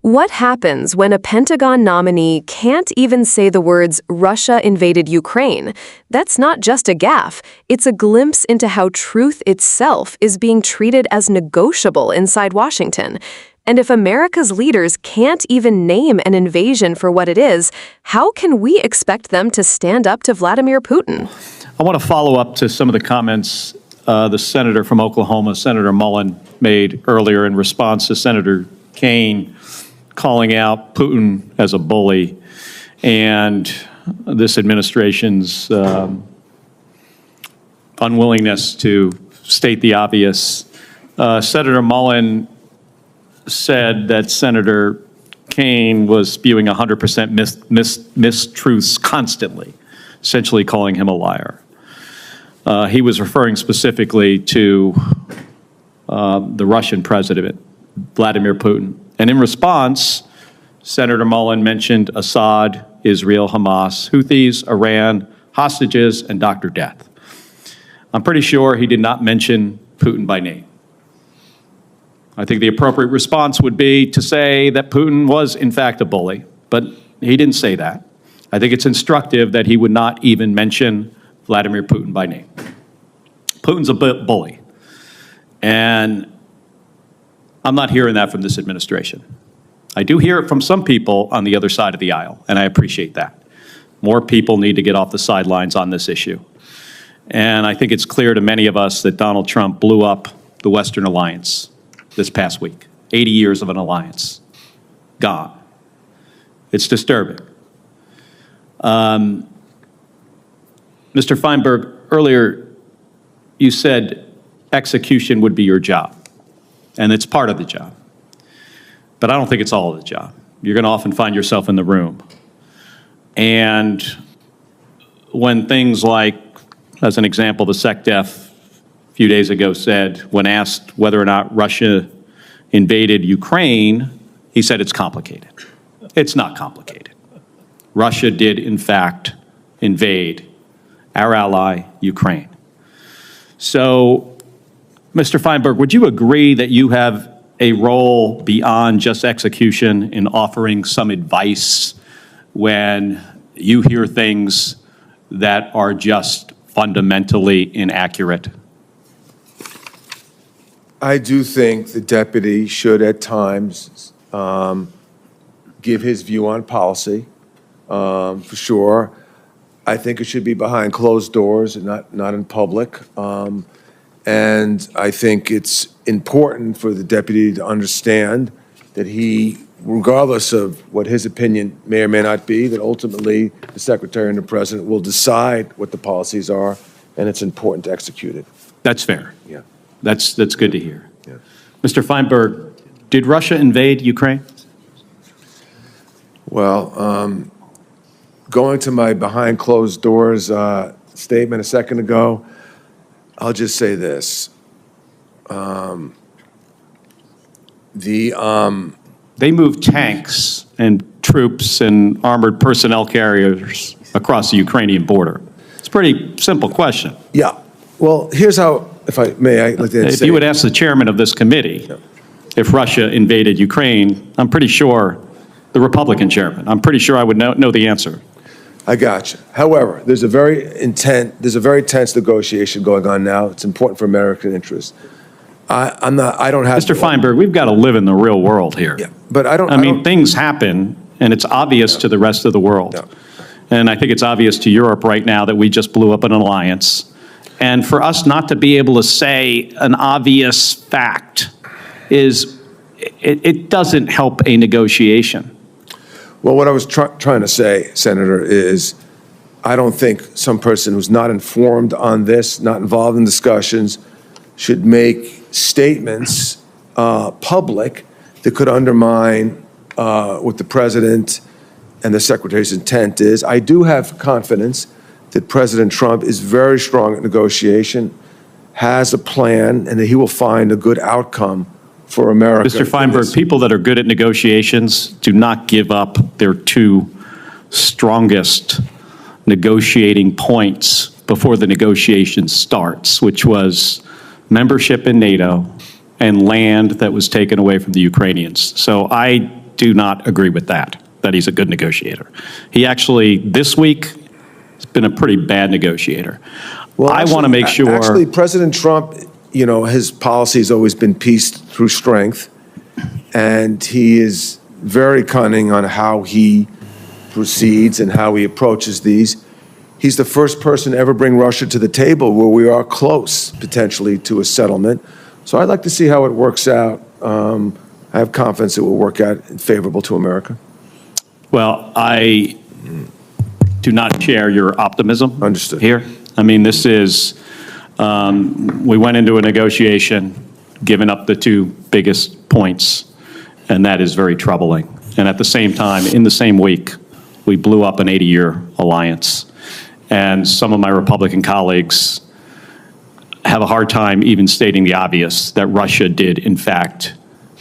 What happens when a Pentagon nominee can't even say the words, "Russia invaded Ukraine"? That's not just a gaffe. It's a glimpse into how truth itself is being treated as negotiable inside Washington. And if America's leaders can't even name an invasion for what it is, how can we expect them to stand up to Vladimir Putin? I want to follow up to some of the comments the senator from Oklahoma, Senator Mullen, made earlier in response to Senator Kaine calling out Putin as a bully and this administration's unwillingness to state the obvious. Senator Mullen said that Senator Kaine was spewing 100% mistruths constantly, essentially calling him a liar. He was referring specifically to the Russian president, Vladimir Putin. And in response, Senator Mullen mentioned Assad, Israel, Hamas, Houthis, Iran, hostages, and Dr. Death. I'm pretty sure he did not mention Putin by name. I think the appropriate response would be to say that Putin was, in fact, a bully, but he didn't say that. I think it's instructive that he would not even mention Vladimir Putin by name. Putin's a bully, and I'm not hearing that from this administration. I do hear it from some people on the other side of the aisle, and I appreciate that. More people need to get off the sidelines on this issue. And I think it's clear to many of us that Donald Trump blew up the Western alliance this past week. 80 years of an alliance. Gone. It's disturbing. Mr. Feinberg, earlier you said execution would be your job, and it's part of the job. But I don't think it's all of the job. You're going to often find yourself in the room. And when things like, as an example, the SecDef a few days ago said, when asked whether or not Russia invaded Ukraine, he said it's complicated. It's not complicated. Russia did, in fact, invade our ally, Ukraine. So, Mr. Feinberg, would you agree that you have a role beyond just execution in offering some advice when you hear things that are just fundamentally inaccurate? I do think the deputy should at times give his view on policy, for sure. I think it should be behind closed doors and not in public. And I think it's important for the deputy to understand that he, regardless of what his opinion may or may not be, that ultimately the secretary and the president will decide what the policies are, and it's important to execute it. That's fair. Yeah. That's good to hear. Yeah. Mr. Feinberg, did Russia invade Ukraine? Well, going to my behind closed doors statement a second ago, I'll just say this. They moved tanks and troops and armored personnel carriers across the Ukrainian border. It's a pretty simple question. Yeah. Well, here's how, if I may, I'd like to say. If you would ask the chairman of this committee if Russia invaded Ukraine, I'm pretty sure, the Republican chairman, I'm pretty sure I would know the answer. I got you. However, there's a very tense negotiation going on now. It's important for American interests. I don't have. Mr. Feinberg, we've got to live in the real world here. Yeah, but I mean, things happen, and it's obvious to the rest of the world. Yeah. And I think it's obvious to Europe right now that we just blew up an alliance. And for us not to be able to say an obvious fact it doesn't help a negotiation. Well, what I was trying to say, Senator, is I don't think some person who's not informed on this, not involved in discussions, should make statements public that could undermine what the president and the secretary's intent is. I do have confidence that President Trump is very strong at negotiation, has a plan, and that he will find a good outcome for America. Mr. Feinberg, people that are good at negotiations do not give up their two strongest negotiating points before the negotiation starts, which was membership in NATO and land that was taken away from the Ukrainians. So I do not agree with that he's a good negotiator. He actually, this week, has been a pretty bad negotiator. Well, I want to make sure. Actually, President Trump, his policy has always been peace through strength, and he is very cunning on how he proceeds and how he approaches these. He's the first person to ever bring Russia to the table where we are close, potentially, to a settlement. So I'd like to see how it works out. I have confidence it will work out favorable to America. Well, I do not share your optimism. Understood. Here. I mean, this is, we went into a negotiation, giving up the two biggest points, and that is very troubling. And at the same time, in the same week, we blew up an 80-year alliance. And some of my Republican colleagues have a hard time even stating the obvious, that Russia did, in fact,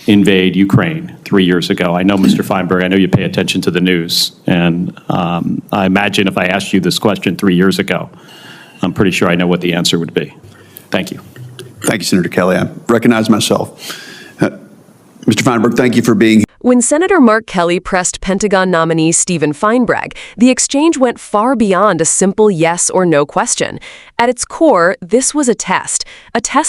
invade Ukraine 3 years ago. I know, Mr. Feinberg, I know you pay attention to the news, and I imagine if I asked you this question 3 years ago, I'm pretty sure I know what the answer would be. Thank you. Thank you, Senator Kelly. I recognize myself. Mr. Feinberg, thank you for being here. When Senator Mark Kelly pressed Pentagon nominee Stephen Feinberg, the exchange went far beyond a simple yes or no question. At its core, this was a test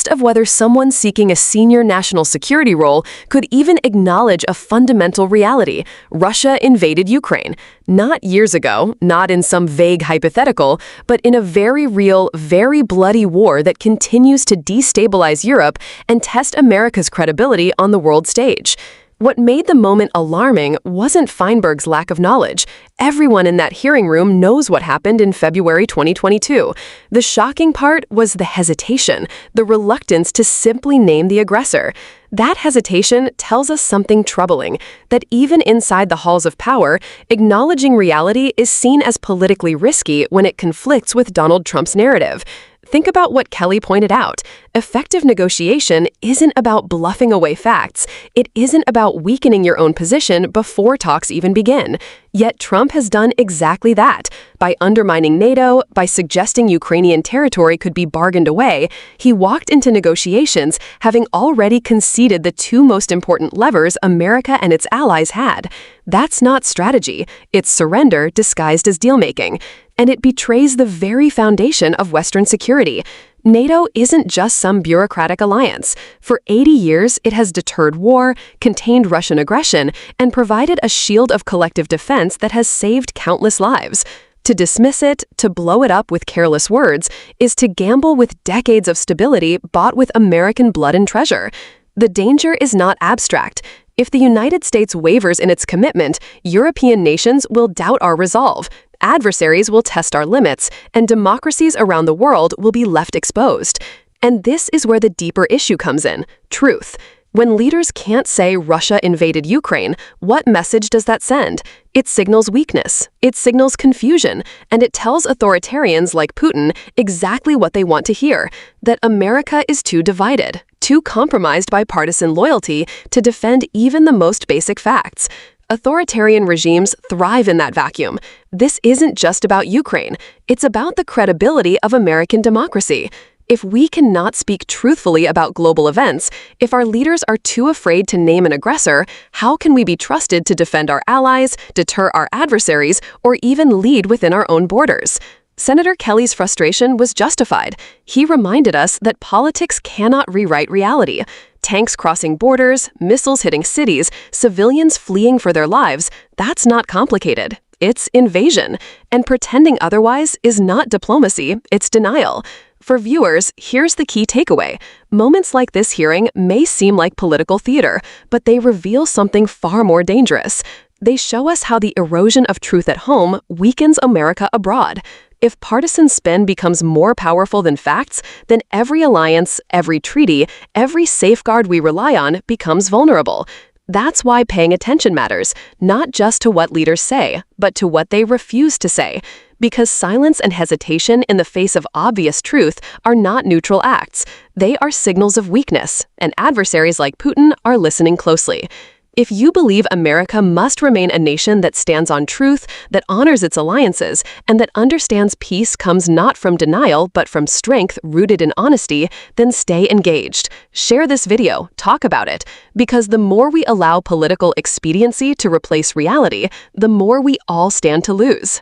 of whether someone seeking a senior national security role could even acknowledge a fundamental reality: Russia invaded Ukraine. Not years ago, not in some vague hypothetical, but in a very real, very bloody war that continues to destabilize Europe and test America's credibility on the world stage. What made the moment alarming wasn't Feinberg's lack of knowledge. Everyone in that hearing room knows what happened in February 2022. The shocking part was the hesitation, the reluctance to simply name the aggressor. That hesitation tells us something troubling, that even inside the halls of power, acknowledging reality is seen as politically risky when it conflicts with Donald Trump's narrative. Think about what Kelly pointed out. Effective negotiation isn't about bluffing away facts. It isn't about weakening your own position before talks even begin. Yet Trump has done exactly that. By undermining NATO, by suggesting Ukrainian territory could be bargained away, he walked into negotiations having already conceded the two most important levers America and its allies had. That's not strategy. It's surrender disguised as deal-making. And it betrays the very foundation of Western security. NATO isn't just some bureaucratic alliance. For 80 years, it has deterred war, contained Russian aggression, and provided a shield of collective defense that has saved countless lives. To dismiss it, to blow it up with careless words, is to gamble with decades of stability bought with American blood and treasure. The danger is not abstract. If the United States wavers in its commitment, European nations will doubt our resolve. Adversaries will test our limits, and democracies around the world will be left exposed. And this is where the deeper issue comes in: truth. When leaders can't say Russia invaded Ukraine, what message does that send? It signals weakness, it signals confusion, and it tells authoritarians like Putin exactly what they want to hear: that America is too divided, too compromised by partisan loyalty to defend even the most basic facts. Authoritarian regimes thrive in that vacuum. This isn't just about Ukraine. It's about the credibility of American democracy. If we cannot speak truthfully about global events, if our leaders are too afraid to name an aggressor, how can we be trusted to defend our allies, deter our adversaries, or even lead within our own borders? Senator Kelly's frustration was justified. He reminded us that politics cannot rewrite reality. Tanks crossing borders, missiles hitting cities, civilians fleeing for their lives, that's not complicated. It's invasion. And pretending otherwise is not diplomacy, it's denial. For viewers, here's the key takeaway. Moments like this hearing may seem like political theater, but they reveal something far more dangerous. They show us how the erosion of truth at home weakens America abroad. If partisan spin becomes more powerful than facts, then every alliance, every treaty, every safeguard we rely on becomes vulnerable. That's why paying attention matters, not just to what leaders say, but to what they refuse to say. Because silence and hesitation in the face of obvious truth are not neutral acts. They are signals of weakness, and adversaries like Putin are listening closely. If you believe America must remain a nation that stands on truth, that honors its alliances, and that understands peace comes not from denial but from strength rooted in honesty, then stay engaged. Share this video, talk about it, because the more we allow political expediency to replace reality, the more we all stand to lose.